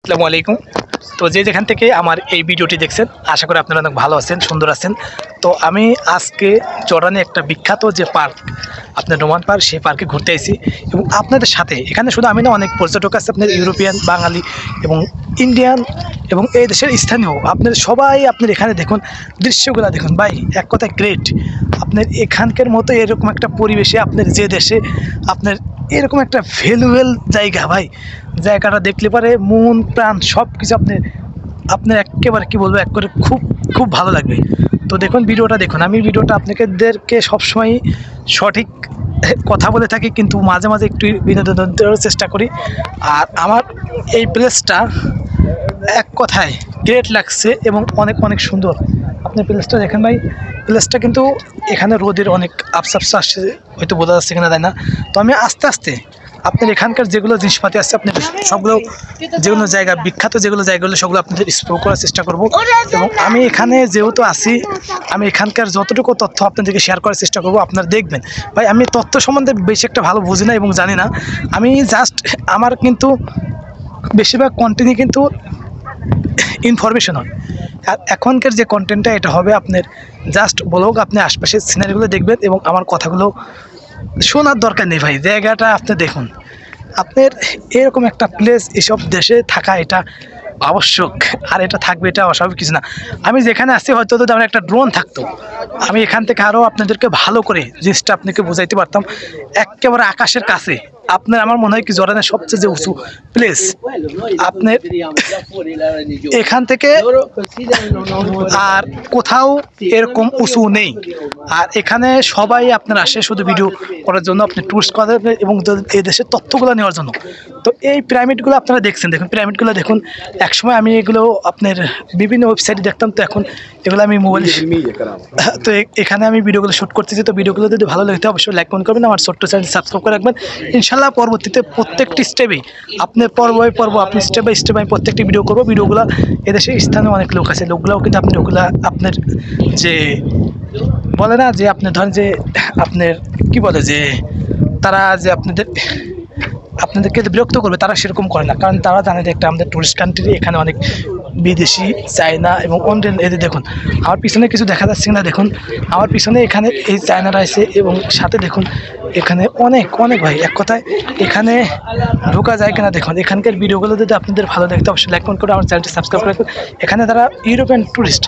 আসসালামু আলাইকুম। তো যেখান থেকে আমার এই ভিডিওটি দেখছেন আশা করি আপনারা অনেক ভালো আছেন, সুন্দর আছেন। তো আমি আজকে জর্ডানে একটা বিখ্যাত যে পার্ক আপনার রোমান পার্ক, সেই পার্কে ঘুরতে এসেছি এবং আপনাদের সাথে এখানে শুধু আমি না, অনেক পর্যটক আছে আপনার ইউরোপিয়ান, বাঙালি এবং ইন্ডিয়ান এবং এই দেশের স্থানীয়। আপনার সবাই আপনার এখানে দেখুন, দৃশ্যগুলো দেখুন ভাই, এক কথায় গ্রেট। আপনার এখানকার মতো এরকম একটা পরিবেশে আপনার যে দেশে আপনার এরকম একটা ভ্যালুয়েবল জায়গা ভাই, জায়গাটা দেখলে পরে মন প্রাণ সব কিছু আপনার একেবারে কী বলবো, এক করে খুব খুব ভালো লাগবে। তো দেখুন ভিডিওটা দেখুন, আমি ভিডিওটা আপনাদেরকে সবসময় সঠিক কথা বলে থাকি, কিন্তু মাঝে মাঝে একটু বিনোদন দেওয়ার চেষ্টা করি। আর আমার এই প্লেসটা এক কথায় গ্রেট লাগছে এবং অনেক অনেক সুন্দর। আপনি প্লেসটা দেখেন ভাই, প্লেসটা কিন্তু এখানে রোদের অনেক আপসাপসা আসছে, হয়তো বোঝা যাচ্ছে কিনা তাই না। তো আমি আস্তে আস্তে আপনার এখানকার যেগুলো জিনিসপাতি আছে আপনার সবগুলো, যেগুলো জায়গা বিখ্যাত যেগুলো জায়গাগুলো সবগুলো আপনাদের এক্সপ্লোর করার চেষ্টা করব। এবং আমি এখানে যেহেতু আছি, আমি এখানকার যতটুকু তথ্য আপনাদেরকে শেয়ার করার চেষ্টা করব। আপনারা দেখবেন ভাই, আমি তথ্য সম্বন্ধে বেশি একটা ভালো বুঝি না এবং জানি না। আমি জাস্ট আমার কিন্তু বেশিরভাগ কন্টেন্টই কিন্তু ইনফরমেশন হয়। আর এখনকার যে কন্টেন্টটা এটা হবে আপনার জাস্ট ব্লগ, আপনি আশপাশের সিনারিগুলো দেখবেন এবং আমার কথাগুলো শোনার দরকার নেই ভাই। জায়গাটা আপনি দেখুন, আপনার এরকম একটা প্লেস এসব দেশে থাকা এটা আবশ্যক, আর এটা থাকবে, এটা অস্বাভাবিক কিছু না। আমি যেখানে আসছি হয়তো যদি আমার একটা ড্রোন থাকতো, আমি এখান থেকে আরও আপনাদেরকে ভালো করে জিনিসটা আপনাকে বোঝাইতে পারতাম। একেবারে আকাশের কাছে আপনার, আমার মনে হয় কি জর্ডানের সবচেয়ে যে উঁচু প্লেস আপনার এখান থেকে আর কোথাও এরকম উঁচু নেই। আর এখানে সবাই আপনার আসে শুধু ভিডিও করার জন্য, আপনি টুরিস্ট করার এবং এই দেশের তথ্যগুলো নেওয়ার জন্য। তো এই পিরামিডগুলো আপনারা দেখছেন, দেখুন পিরামিডগুলো দেখুন। একসময় আমি এগুলো আপনার বিভিন্ন ওয়েবসাইটে দেখতাম, তো এখন এগুলো আমি মোবাইলে, তো এখানে আমি ভিডিওগুলো শ্যুট করতেছি। তো ভিডিওগুলো যদি ভালো লাগে অবশ্যই লাইক কমেন্ট করবেন, আমার ছোট্ট চ্যানেল সাবস্ক্রাইব করে রাখবেন। ইনশাল্লাহ পরবর্তীতে প্রত্যেকটি স্টেপেই আপনার পর্ব আমি স্টেপ বাই স্টেপ আমি প্রত্যেকটি ভিডিও করবো। ভিডিওগুলো এদেশে স্থানীয় অনেক লোক আছে, লোকগুলোও কিন্তু আপনি ওগুলো আপনার যে বলে না যে আপনি ধরেন যে আপনার কি বলে যে তারা যে আপনাদেরকে বিরক্ত করবে, তারা সেরকম করে না। কারণ তারা জানে যে একটা আমাদের টুরিস্ট কান্ট্রি, এখানে অনেক বিদেশি, চায়না এবং অন্য এদের দেখুন আমার পিছনে কিছু দেখা যাচ্ছে না, দেখুন আমার পিছনে এখানে এই চায়নারা আছে এবং সাথে দেখুন এখানে অনেক অনেক ভাই, এক কথায় এখানে ঢোকা যায় কিনা দেখুন। এখানকার ভিডিওগুলো যদি আপনাদের ভালো দেখতে অবশ্যই লাইক কমেন্ট করে আমার চ্যানেলটি সাবস্ক্রাইব করে রাখুন। এখানে তারা ইউরোপিয়ান টুরিস্ট,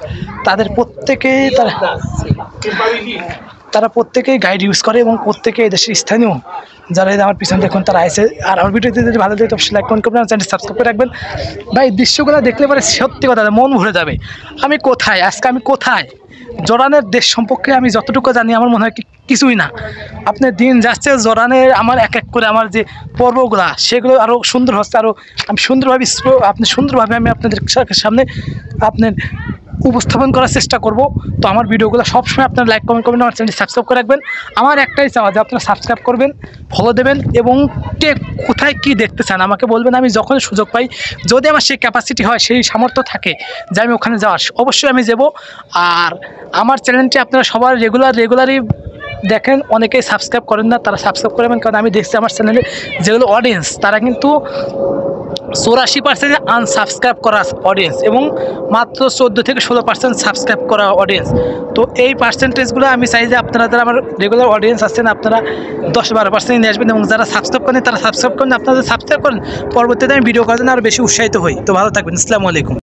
তাদের প্রত্যেকেই তারা প্রত্যেকেই গাইড ইউজ করে এবং প্রত্যেকে এই দেশের স্থানীয় যারা আমার পিছনে দেখুন তারা আসে। আর আমার ভিডিওতে যদি ভালো লাগে অবশ্যই লাইক কমেন্ট করবেন, আমার চ্যানেলটি সাবস্ক্রাইব করে রাখবেন। ভাই দৃশ্যগুলো দেখলে পরে সত্যি কথা মন ভরে যাবে। আমি কোথায় আজকে, আমি কোথায় জর্ডানের দেশ সম্পর্কে আমি যতটুকু জানি আমার মনে হয় কিছুই না। আপনার দিন যাচ্ছে জর্ডানের, আমার এক এক করে আমার যে পর্বগুলা সেগুলো আরও সুন্দর হচ্ছে, আরও আমি সুন্দরভাবে আমি আপনাদের সামনে আপনার উপস্থাপন করার চেষ্টা করব। তো আমার ভিডিওগুলো সবসময় আপনারা লাইক কমেন্ট করবেন, আমার চ্যানেলটি সাবস্ক্রাইব করে রাখবেন। আমার একটাই চাওয়া যে আপনারা সাবস্ক্রাইব করবেন, ফলো দেবেন এবং কে কোথায় কি দেখতে চান আমাকে বলবেন। আমি যখন সুযোগ পাই, যদি আমার সেই ক্যাপাসিটি হয়, সেই সামর্থ্য থাকে যে আমি ওখানে যাওয়ার, অবশ্যই আমি যাব। আর আমার চ্যানেলটি আপনারা সবার রেগুলারই দেখেন, অনেকেই সাবস্ক্রাইব করেন না, তারা সাবস্ক্রাইব করবেন। কারণ আমি দেখছি আমার চ্যানেলে যেগুলো অডিয়েন্স, তারা কিন্তু 84% আনসাবস্ক্রাইব করা অডিয়েন্স এবং মাত্র 14 থেকে 16% সাবস্ক্রাইব করা অডিয়েন্স। তো এই পার্সেন্টেজগুলো আমি চাই যে আপনারা যারা আমার রেগুলার অডিয়েন্স আছেন, আপনারা 10-12% নিয়ে আসবেন এবং যারা সাবস্ক্রাইব করেন তারা সাবস্ক্রাইব করেন। আপনারা সাবস্ক্রাইব করেন, পরবর্তীতে আমি ভিডিও করার জন্য আরও বেশি উৎসাহিত হই। তো ভালো থাকবেন, আসসালামু আলাইকুম।